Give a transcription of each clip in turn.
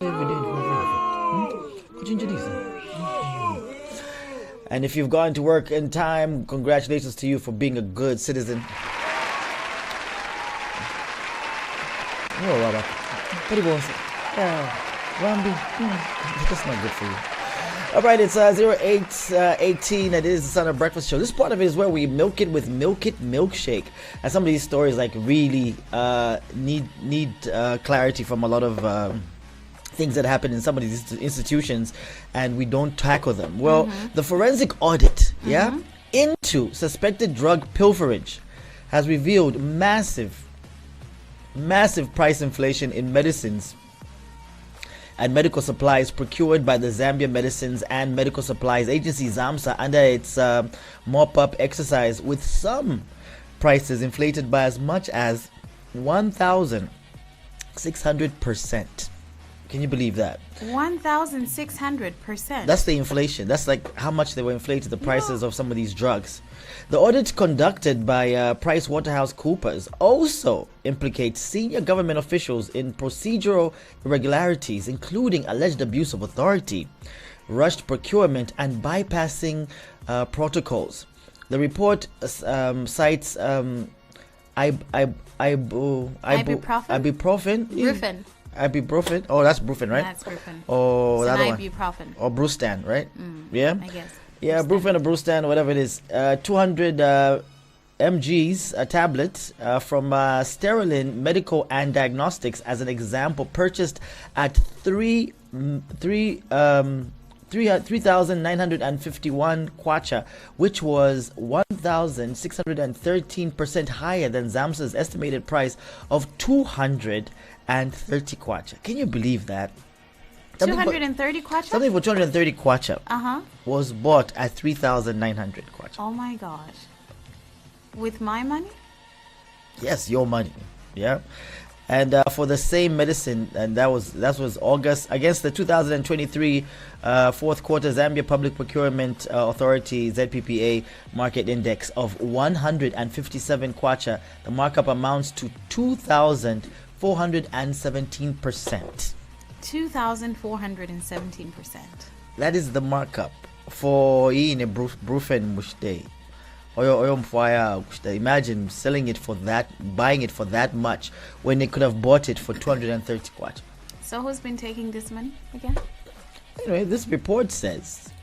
every day. And if you've gone to work in time, congratulations to you for being a good citizen. Oh, that's not good for you. All right, it's 0818. It is the Sunup Breakfast Show. This part of it is where we milk it with Milk It Milkshake. And some of these stories like really need clarity from a lot of things that happen in some of these institutions, and we don't tackle them. Well, the forensic audit, into suspected drug pilferage has revealed massive price inflation in medicines and medical supplies procured by the Zambia Medicines and Medical Supplies Agency, ZAMSA, under its mop-up exercise, with some prices inflated by as much as 1,600%. Can you believe that? 1,600%. That's the inflation. That's like how much they were inflated, the prices of some of these drugs. The audit conducted by PricewaterhouseCoopers also implicates senior government officials in procedural irregularities, including alleged abuse of authority, rushed procurement, and bypassing protocols. The report cites ibuprofen. Ibuprofen. Oh, that's Brufen, right? That's Brufen. Oh, the other one. Ibuprofen. Or Brustan, right? Yeah? I guess. Yeah, Brufen or Brustan, whatever it is. 200 mgs, a tablet from Sterling Medical and Diagnostics, as an example, purchased at 3,951 kwacha, which was 1,613% higher than ZAMSA's estimated price of 230 kwacha. Can you believe that? 230 kwacha? Something for 230 kwacha was bought at 3,900 kwacha. Oh my gosh. With my money? Yes, your money. Yeah. And for the same medicine, and that was August, against the 2023 fourth quarter Zambia Public Procurement Authority ZPPA market index of 157 kwacha, the markup amounts to 2,417%. 2,417%. That is the markup for in a Brufen Mushday. Imagine selling it for that, buying it for that much when they could have bought it for 230 kwacha. So who's been taking this money again? Anyway, this report says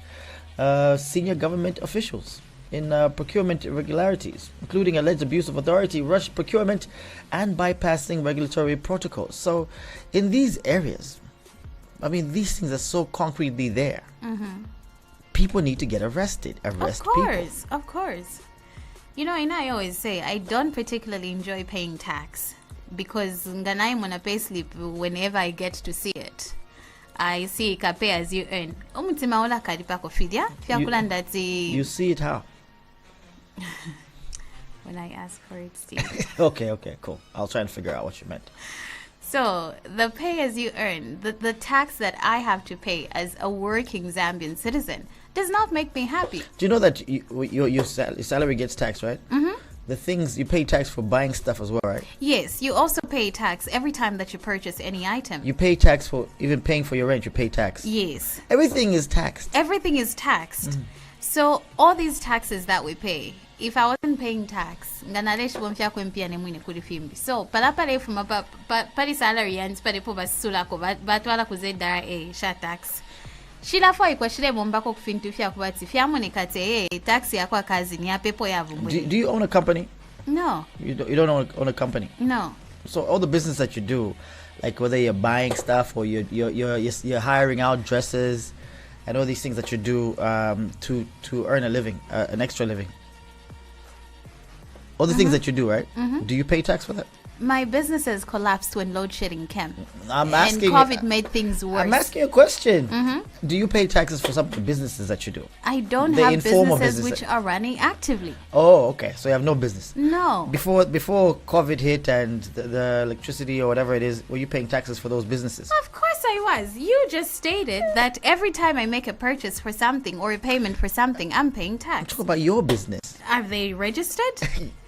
senior government officials in procurement irregularities, including alleged abuse of authority, rushed procurement, and bypassing regulatory protocols. So in these areas, I mean, these things are so concretely there. People need to get arrested. Arrest people. Of course. You know, and I always say I don't particularly enjoy paying tax because nganai mwana payslip, whenever I get to see it, I see pay as you earn. You see it how? When I ask for it, Steve. Okay, cool. I'll try and figure out what you meant. So the pay as you earn, the tax that I have to pay as a working Zambian citizen does not make me happy. Do you know that your salary gets taxed, right? The things you pay tax for buying stuff as well, right? Yes, you also pay tax every time that you purchase any item. You pay tax for even paying for your rent. You pay tax. Yes. Everything is taxed. Everything is taxed. So all these taxes that we pay, if I wasn't paying tax, so palapale from pari salary and pari po basulako batwala kuzedara sha tax. Shila fo ikwashile mombako kufintu fya kubati fyamonekate tax yakwa kazi ni apepo yavumbwe. Do you own a company? No. You don't own a company? No. So all the business that you do, like whether you're buying stuff or you're hiring out dresses and all these things that you do to earn a living, an extra living. All the things that you do, right? Do you pay tax for that? My businesses collapsed when load shedding came. I'm asking. And COVID made things worse. I'm asking a question. Do you pay taxes for some of the businesses that you do? I don't have businesses which are running actively. Oh, okay. So you have no business? No. Before COVID hit and the electricity or whatever it is, were you paying taxes for those businesses? Of course I was. You just stated that every time I make a purchase for something or a payment for something, I'm paying tax. Talk about your business. Are they registered?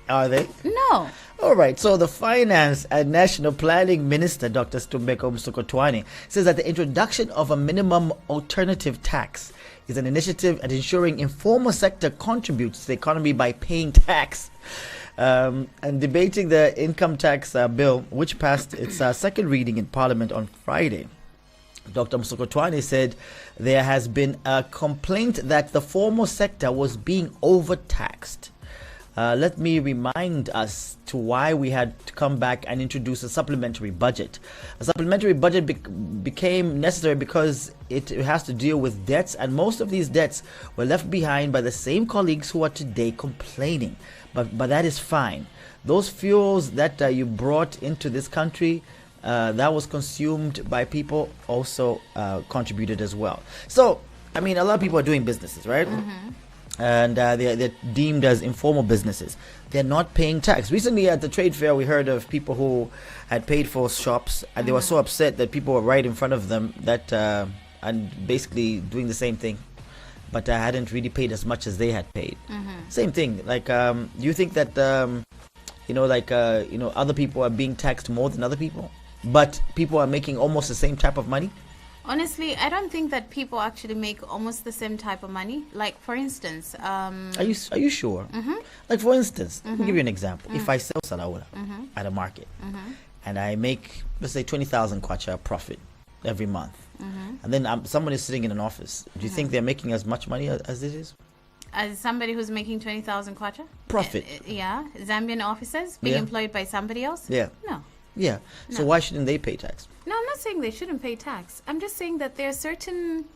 Are they? No. All right, so the Finance and National Planning Minister, Dr. Stumbeko Msokotwane, says that the introduction of a minimum alternative tax is an initiative at ensuring informal sector contributes to the economy by paying tax. And debating the income tax bill, which passed its second reading in Parliament on Friday, Dr. Msokotwane said there has been a complaint that the formal sector was being overtaxed. Let me remind us to why we had to come back and introduce a supplementary budget. A supplementary budget became necessary because it has to deal with debts, and most of these debts were left behind by the same colleagues who are today complaining. But that is fine. Those fuels that you brought into this country, that was consumed by people, also contributed as well. So, I mean, a lot of people are doing businesses, right? Mm-hmm. And they're deemed as informal businesses. They're not paying tax. Recently at the trade fair, we heard of people who had paid for shops, and they were so upset that people were right in front of them that and basically doing the same thing, but hadn't really paid as much as they had paid. Mm-hmm. Same thing. Like, do you think that other people are being taxed more than other people, but people are making almost the same type of money? Honestly, I don't think that people actually make almost the same type of money. Like, for instance, Are you sure? Mm-hmm. Like, for instance, let me give you an example. If I sell salaula at a market and I make, let's say, 20,000 kwacha profit every month, and then someone is sitting in an office, do you think they're making as much money as it is? As somebody who's making 20,000 kwacha? Profit. Yeah. Zambian officers being employed by somebody else? Yeah. No. Yeah. So why shouldn't they pay tax? No, I'm not saying they shouldn't pay tax. I'm just saying that there are certain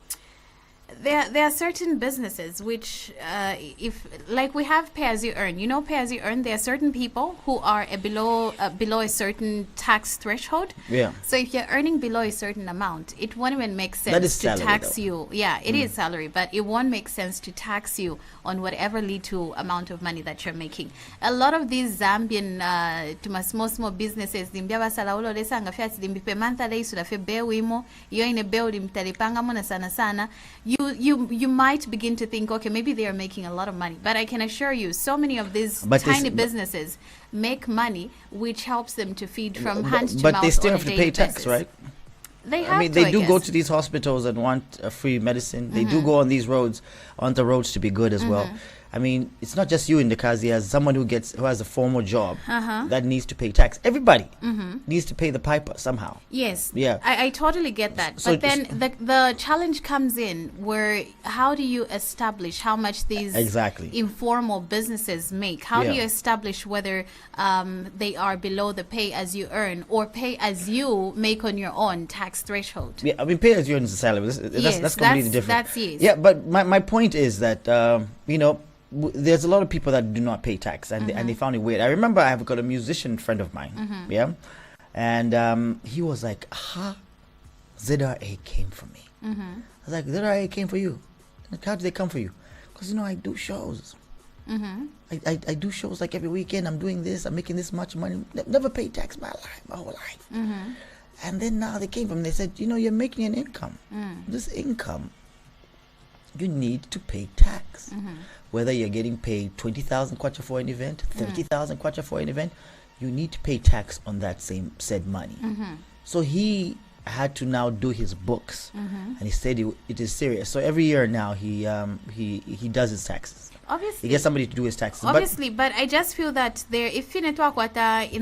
businesses which, if like we have pay as you earn, pay as you earn, there are certain people who are below a certain tax threshold. Yeah. So if you're earning below a certain amount, it won't even make sense to tax you. Yeah, it is salary, but it won't make sense to tax you on whatever little amount of money that you're making. A lot of these Zambian small businesses, you might begin to think, okay, maybe they are making a lot of money. But I can assure you, so many of these tiny businesses make money, which helps them to feed from hand to mouth. But they still have to pay tax, right? They have they do go to these hospitals and want free medicine. They do go on these roads, on the roads to be good as well. I mean, it's not just you in the Kazi, as someone who has a formal job that needs to pay tax. Everybody needs to pay the piper somehow. Yes. Yeah. I totally get that. So but then the challenge comes in where how do you establish how much these informal businesses make? How do you establish whether they are below the pay as you earn or pay as you make on your own tax threshold? Yeah, I mean, pay as you earn is a salary. That's completely different. That's yes. Yeah, but my point is that, there's a lot of people that do not pay tax, and they found it weird. I remember I've got a musician friend of mine, and he was like, ZRA came for me. I was like, ZRA came for you? Like, how did they come for you? Because, I do shows. I do shows like every weekend. I'm doing this. I'm making this much money. Never paid tax my whole life. And then now they came from me. They said, you're making an income. This income, you need to pay tax. Whether you're getting paid 20,000 kwacha for an event, 30,000 kwacha for an event, you need to pay tax on that said money. So he had to now do his books, and he said it is serious. So every year now he does his taxes. Obviously, he gets somebody to do his taxes. Obviously, but I just feel that if in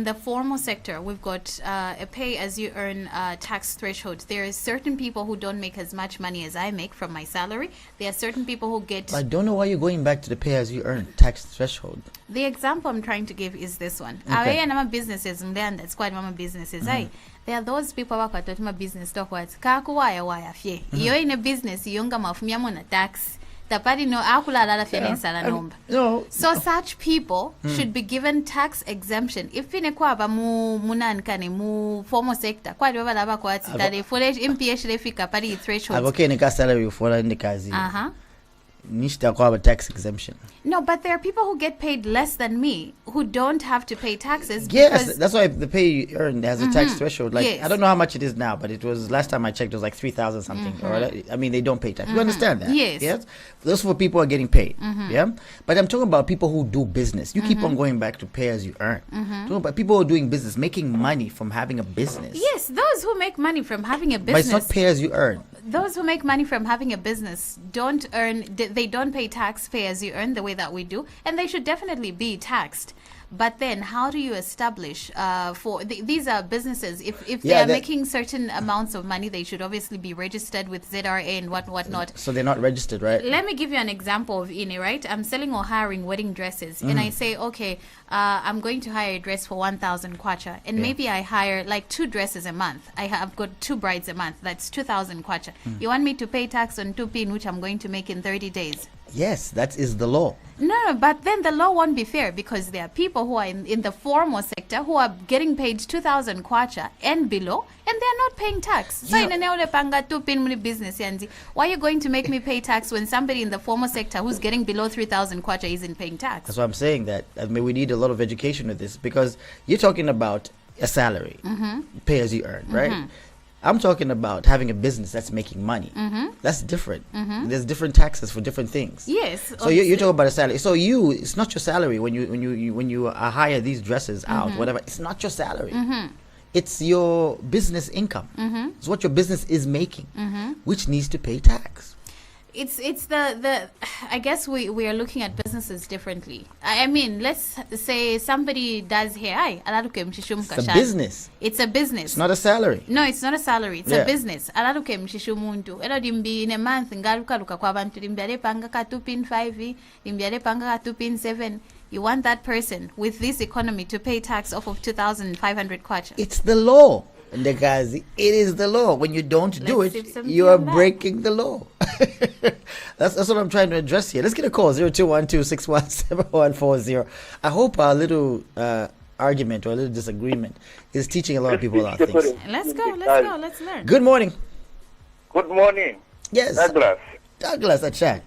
the formal sector, we've got a pay as you earn tax threshold. There are certain people who don't make as much money as I make from my salary. There are certain people who get. I don't know why you're going back to the pay as you earn tax threshold. The example I'm trying to give is this one. Okay. Businesses, that's quite mama businesses. There are those people who are my business talk what you're in a business, you're na tax. No. So such people should be given tax exemption. If in a formal sector, quite salary for in the Kazi. nishita kwaba tax exemption. No, but there are people who get paid less than me who don't have to pay taxes. Yes, that's why the pay you earn has a tax threshold. Like, Yes. I don't know how much it is now, but it was last time I checked, it was like 3,000 something. Or, I mean, they don't pay tax. You understand that? Yes. Those for people who are getting paid. Yeah. But I'm talking about people who do business. You keep on going back to pay as you earn. Talking about people who are doing business, making money from having a business. Yes, those who make money from having a But it's business. not pay as you earn. Those who make money from having a business don't earn, they don't pay tax pay as you earn the way that we do, and they should definitely be taxed. But then, how do you establish these are businesses? If they are making certain amounts of money, they should obviously be registered with ZRA and whatnot. So they're not registered, right? Let me give you an example of right? I'm selling or hiring wedding dresses, and I say, okay, I'm going to hire a dress for 1,000 kwacha, and maybe I hire like 2 dresses a month. I've got 2 brides a month. That's 2,000 kwacha. You want me to pay tax on 2 pin, which I'm going to make in 30 days? Yes, that is the law. No, but then the law won't be fair because there are people who are in the formal sector who are getting paid 2,000 kwacha and below, and they're not paying tax. So in an panga 2 pin business, yanzi, why are you going to make me pay tax when somebody in the formal sector who's getting below 3,000 kwacha isn't paying tax? That's why I'm saying that. I mean, we need a lot of education with this because you're talking about a salary, pay as you earn, right? I'm talking about having a business that's making money. That's different. There's different taxes for different things. Yes. So you're talking about a salary. So it's not your salary when you hire these dresses out, whatever. It's not your salary. It's your business income. It's what your business is making, which needs to pay tax. It's the I guess we are looking at businesses differently. I mean, let's say somebody does hair. It's a business. It's a business. It's not a salary. No, it's not a salary. It's a business. Alaluke mshishu muntu. Elo dimbi in a month ngaluka luka kwa bantu dimbiare panga ka 2 pin 5, dimbiare panga ka 2 pin 7. You want that person with this economy to pay tax off of 2,500 kwacha. It's the law. Ndekazi, it is the law. When you don't do it, you are breaking the law. That's what I'm trying to address here. Let's get a call, 0212617140. I hope our little argument or a little disagreement is teaching a lot of people a lot of things. Let's go, let's learn. Good morning. Good morning. Yes. Douglas, a chat.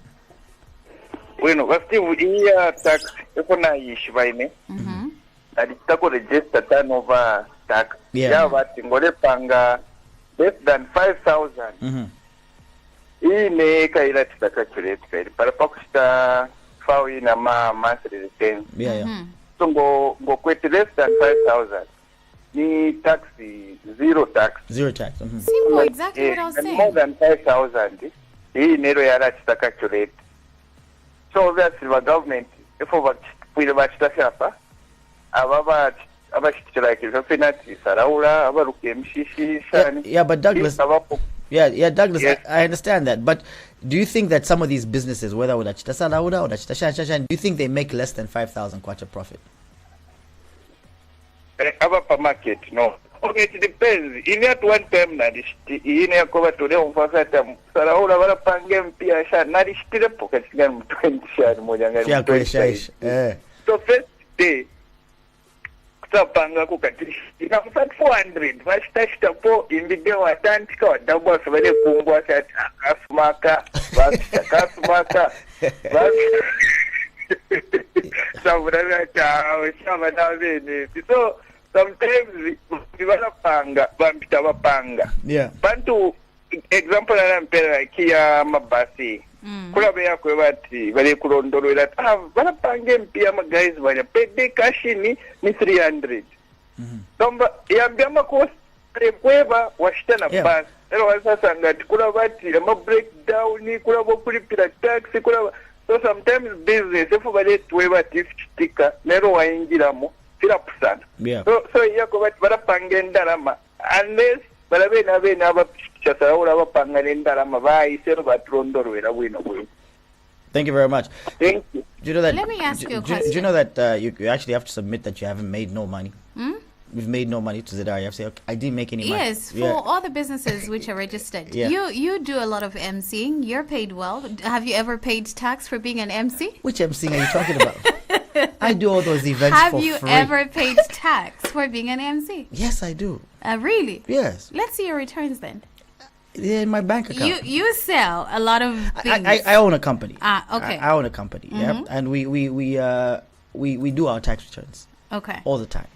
Bueno, basti udia tax ekona yishibaine. Aditako register turnover tax. Yeah, but ngole panga less than 5,000. Ine kaila calculate kaila para pakusta fau ina monthly return. Yeah. So go kwete less than 5,000. Ni tax zero tax. Simple, exactly what I was saying. More than 5,000. Ine ro yala calculate. So obviously the government, if we the batch tafiapa, yeah, but Douglas, Douglas, yes. I understand that. But do you think that some of these businesses, whether do you think they make less than 5,000 kwacha profit? Our market, no. Okay, it depends. In that one time, in a cover today on Fasatam, Saraula, Pangam, Piasha, Nadish, pocket, 20 share. So, first day. Panga kukati inamfat 400 vashitashita po imbide watantika wadabwa sabade kumbwa sata akasumaka vakasumaka sabudana chao shabana vene. So sometimes vivalapanga vampita vapanga bantu example anampera kia mabasi kula beya kwe bati bali kulondolera balapanga mpia guys bali pede kashini ni 300 tomba yambia ko kweba washitana bus ero wasasa ngati kula bati ama breakdown kula bokulipira taxi kula. So sometimes business if bali tweba tiftika nero waingiramo filapusana. So yako bati balapanga ndalama unless balabe na aba Thank you very much. Thank you. Do you know that? Let me ask you a question. Do you know that you actually have to submit that you haven't made no money? We've made no money to ZR. You have to say, okay, I didn't make any money. Yes, for all the businesses which are registered. You do a lot of emceeing. You're paid well. Have you ever paid tax for being an MC? Which emceeing are you talking about? I do all those events for free. Have you ever paid tax for being an MC? Yes, I do. Really? Yes. Let's see your returns then. In my bank account. You sell a lot of things. I own a company. Okay. I own a company. Yeah, and we do our tax returns. Okay. All the time.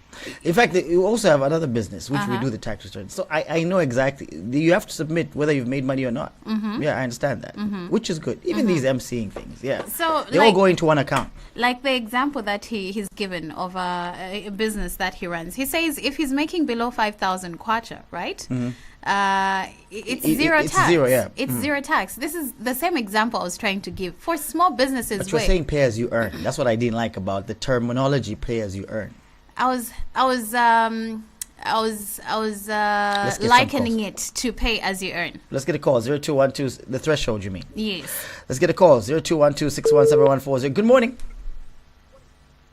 In fact, we also have another business which we do the tax returns. So I know exactly. You have to submit whether you've made money or not. Yeah, I understand that, which is good. Even these MCing things, yeah. So they all go into one account. Like the example that he's given of a business that he runs. He says if he's making below 5,000 kwacha, right? It's zero tax. It's zero, yeah. It's zero tax. This is the same example I was trying to give for small businesses. But you're saying pay as you earn. That's what I didn't like about the terminology pay as you earn. I was likening it to pay as you earn. Let's get a call. 0212, the threshold, you mean? Yes. Let's get a call. 0212-617-140. Good morning.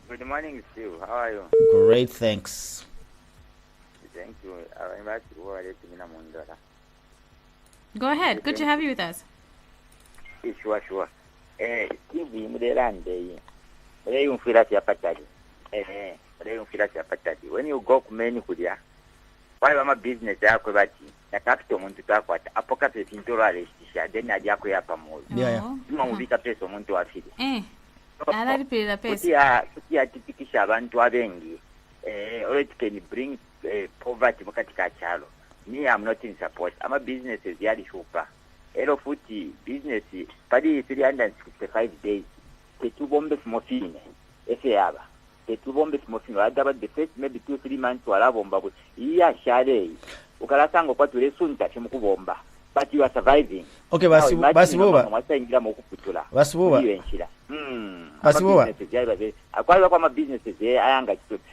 Good morning, Steve. How are you? Great, thanks. Thank you. Go ahead. Good to have you with us. Sure. Steve, when you go to many kudia, why am a business aquabati? The capital Montuaka, Apocalypse into Raleigh, then I jaquia pamo. Yeah. No, we can pay someone to a city. I like to pay the pay. Kutia Tiki Shaban to Avengi, or it can bring poverty Mokatika Chalo. Me, I'm not in support. I'm a business as Yadi Shupa. Ero Futi, business, Paddy 365 days. The two bombs morphine, if you have. The two bombs morphine, the first maybe 2-3 months to allow bomba. Yeah, Shade. Ukalasango what will soon touch him bomba. But you are surviving. Okay, Basibuba. Basibuba. Businesses there, I am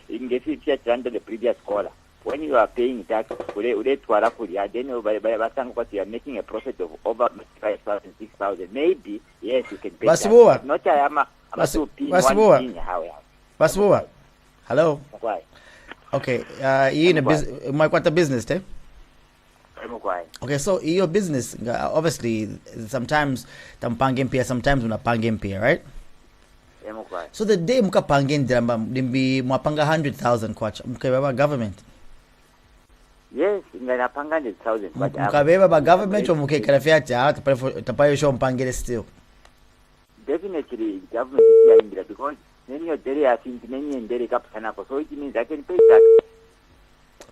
in the future under the previous caller. When you are paying tax, then you are making a profit of over 5,000, 6,000. Maybe, yes, you can pay tax. Not I am Basibuba. Hello. Why? Okay, you in a business, what a business, eh? Okay, so your business, obviously, sometimes tampangempia, sometimes unapangempia, right? So the day muka pangen diramba, dimbi mwapanga 100,000 kwacha, mukabeba government. Yes, nganapanga 100,000 kwacha. Mukabeba ba government or muke karafiacha, tapayo show mpangele still. Definitely, government is behind because many of them are thinking many and very captain, so it means I can pay tax.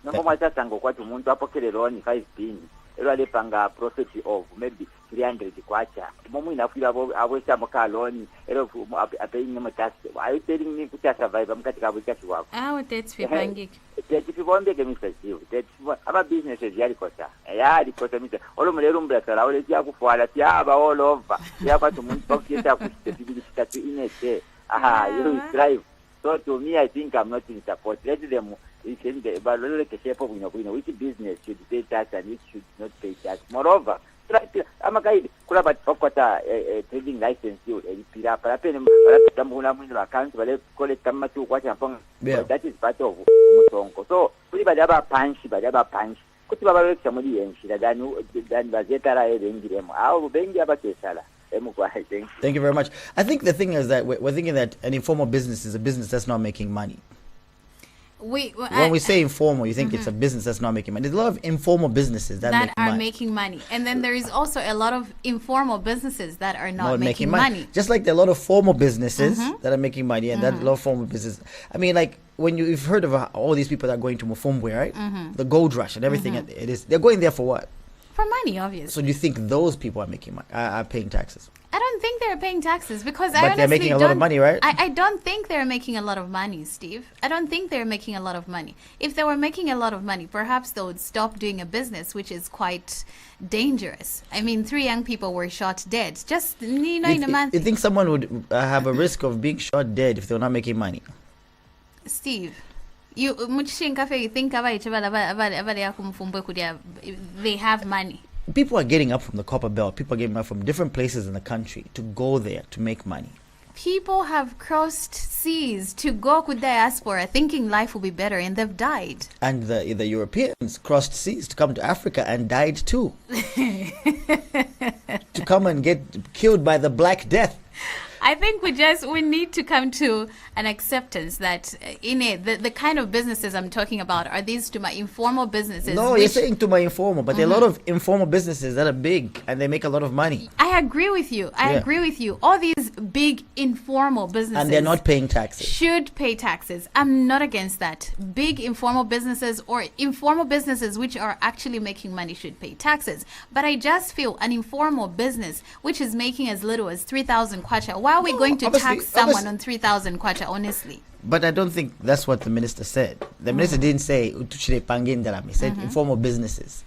No matter tango kwa tumuntu apokele loan 5 pin. Elo panga profit of maybe 300 kwacha. Momu inafira awesa moka loan. Elo paying him tax. Are you telling me to survive? I'm katika wikashi wako. That's fipangik. That's if you want to get Mr. Steve. That's our business is yari kota. Yari kota Mr. Olo mlerum brasa. Olo tia kufuala tia ba all over. Tia pa tumuntu pokita kushita tu inete. Aha, you drive. So to me, I think I'm not in support. Let them. Which business should pay tax and which should not pay tax. Moreover, I'm a guy could have a trading license. That is part of Musongo. So, we have a punch. Could you have somebody and she than Vazeta and them? I will bring you about Sala. Thank you very much. I think the thing is that we're thinking that an informal business is a business that's not making money. When we say informal, you think it's a business that's not making money. There's a lot of informal businesses that are making money. And then there is also a lot of informal businesses that are not making money. Just like there are a lot of formal businesses that are making money, and that a lot of formal businesses. I mean, like when you've heard of all these people that are going to Mufumbwe, right? The gold rush and everything. It is. They're going there for what? For money, obviously. So do you think those people are making money? Are paying taxes? I don't think they're paying taxes because but they're making a lot of money, right? I don't think they're making a lot of money, Steve. I don't think they're making a lot of money. If they were making a lot of money, perhaps they would stop doing a business, which is quite dangerous. I mean, 3 young people were shot dead. Just, in a month. You think someone would have a risk of being shot dead if they're not making money? Steve, you think they have money. People are getting up from the copper belt. People are getting up from different places in the country to go there to make money. People have crossed seas to go to diaspora thinking life will be better, and they've died. And the Europeans crossed seas to come to Africa and died too. To come and get killed by the Black Death. I think we need to come to an acceptance that the kind of businesses I'm talking about are these to my informal businesses. No, you're saying to my informal, but there are a lot of informal businesses that are big and they make a lot of money. I agree with you. All these big informal businesses, and they're not paying taxes, should pay taxes. I'm not against that. Big informal businesses or informal businesses which are actually making money should pay taxes. But I just feel an informal business which is making as little as 3,000 kwacha, why are we going to tax someone on 3,000 kwacha, honestly? But I don't think that's what the minister said. The minister didn't say Utuchire Pangindaram. He said informal businesses.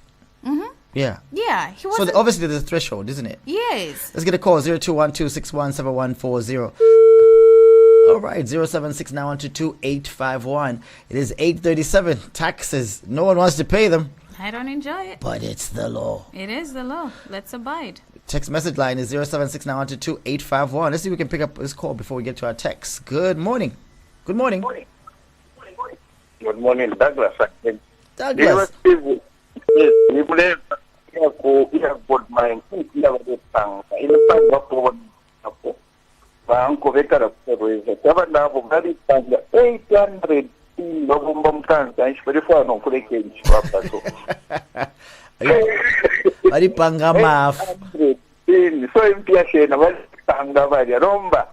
Yeah. Yeah. He wasn't... So obviously there's a threshold, isn't it? Yes. Let's get a call 0212617140. All right, 0769122851. It is 8:37. Taxes. No one wants to pay them. I don't enjoy it. But it's the law. It is the law. Let's abide. Text message line is 0769122851. Let's see if we can pick up this call before we get to our text. Good morning. Good morning. Good morning, Douglas. Douglas. Baripanga mafu. So impiyashena balipanga bali romba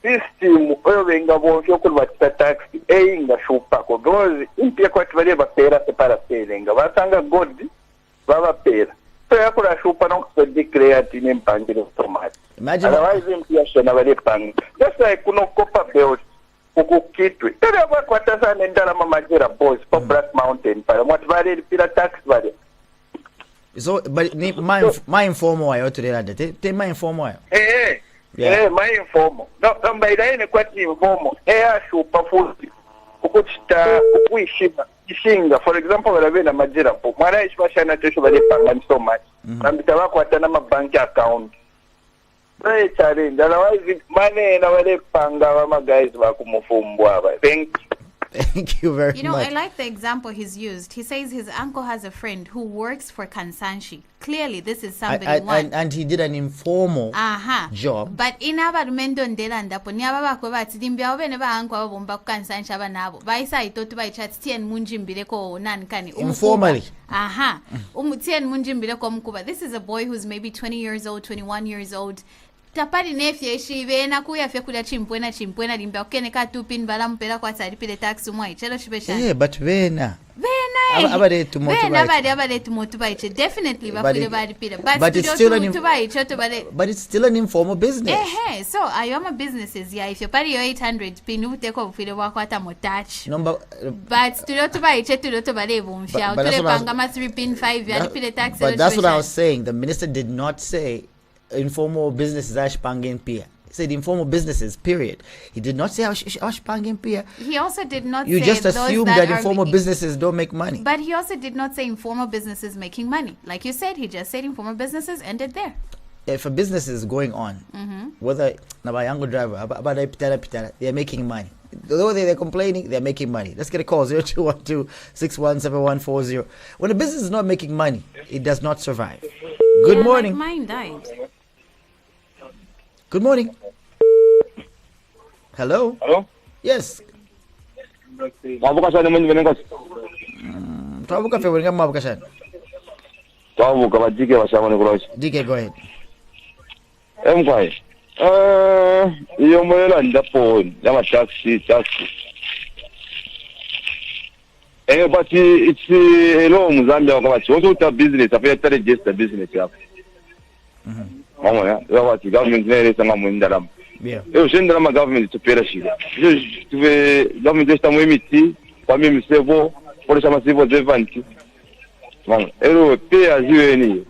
system oyobenga bonke kulwatsa tax eyinga shupako because impiya kwati bali bapera separa pelenga batanga god baba pera so yakula shupa no declare tine mpangire automatic. Imagine otherwise impiyashena bali panga just like kuno copper belt ukukitwe tele bakwata sana ndalama majera boys for Black Mountain para mwati bali pira tax bali. So, but my informal way to the te my informal. My informal. No, by the end, quite informal. Super food. Ukuchita, ukuishima, ishinga. For example, when I have a major book, my is machine attention by the bank so much. I'm the work at a bank account. Very challenge. Otherwise, money and our panga guys were thank you. Thank you very much. You know, I like the example he's used. He says his uncle has a friend who works for Kansanshi. Clearly, this is somebody and he did an informal job. But in our mendon delandapo, never tidimbia over uncle bomba Kansanshi abanabo. By side, to by chat and munjimbileko nankani. Informally. Umutian munjimbileko mkuba. This is a boy who's maybe 20 years old, 21 years old. Tapari nefye shivena kuya fye kula chimpwena limba okene ka tupin bala mpela kwa tsari pile tax umwa ichelo shibesha. But vena abade tumotu baiche definitely bafile bari pile but it's still an informal business. So ayoma businesses ya if you pari your 800 pin uteko bufile wakwata motach but tulotu baiche tulotu bale bumfya utule panga ma 3 pin 5 ya pile tax. But that's what I was saying. The minister did not say informal businesses ashpangin pia. He said informal businesses, period. He did not say ashpangin pia. He also did not say... You just assumed that informal businesses don't make money. But he also did not say informal businesses making money. Like you said, he just said informal businesses ended there. If a business is going on, whether Nabayango driver, they're making money. Though they're complaining, they're making money. Let's get a call, 0212-617-140. When a business is not making money, it does not survive. Good morning. Like mine died. Good morning. Hello? Yes. DK, go ahead. But it's a law in Zambia. Also, the business, I feel just the business. The government government to pay the government just pay as you any.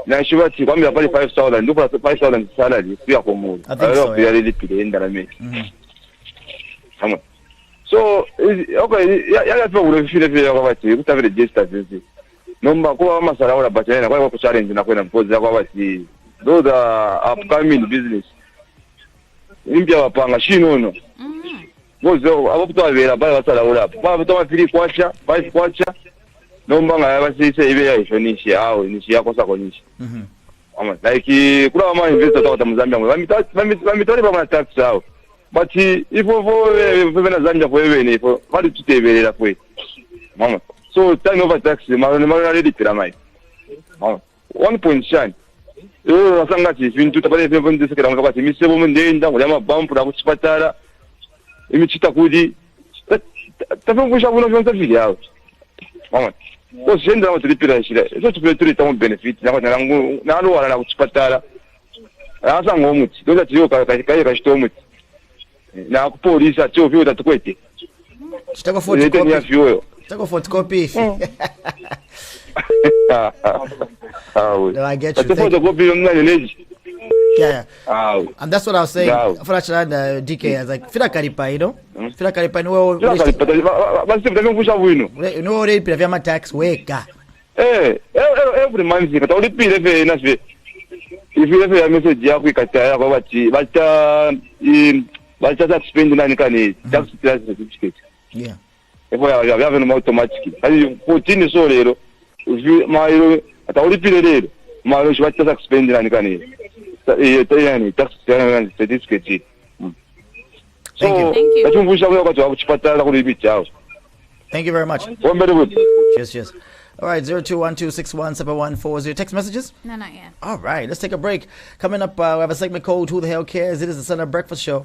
Now she was 5,000. Look at 5,000 salary. We are for I think so. So okay, yeah, that's what we feel about you. Have registered this. Number kwa masala wala bachana kwa challenge na kwenda mpoza kwa basi. Those are upcoming business. Impya wapanga shinono. Gozo abaputo abera bale basala wala. Babuto mafiri kwacha, 5 kwacha. Number nga basi se ibe ya ifanishi au nishi yako sako nishi. like kula ma investor ta Zambia bamitori ba tax sao but if for Zambia for even for what to tebelera kwe mama so turnover tax mara ready piramide mama 1 point shine yo asangati vintu tabale 70 sekera ngakati misebo mundenda ngulama bump na kuchipatala imichita kudi tafungusha kuno vyonse vyao mama so jenda na tulipira shira so tupeturi tamu benefit na nangu nalo wala na kuchipatala asa ngomuti ndoza tiyo kashitomuti na kupolisa tyo vyo tatukwete chitako photocopy no, I get you. Yeah. And that's what I was saying. For that DK, I was like, fila karipa, you know? Fila karipa, no. You know, they pay my tax, weka. Every month, you can only pay the if you have a message, you have to spend the tax certificate. Yeah. If we have an automatic, I 14 is so little. If you my at all period, my what tax spending and can tax certificate. So, thank you very much. Cheers. All right, 0212617140. Text messages? No, not yet. All right, let's take a break. Coming up, we have a segment called Who the Hell Cares? It is the Sunup Breakfast Show.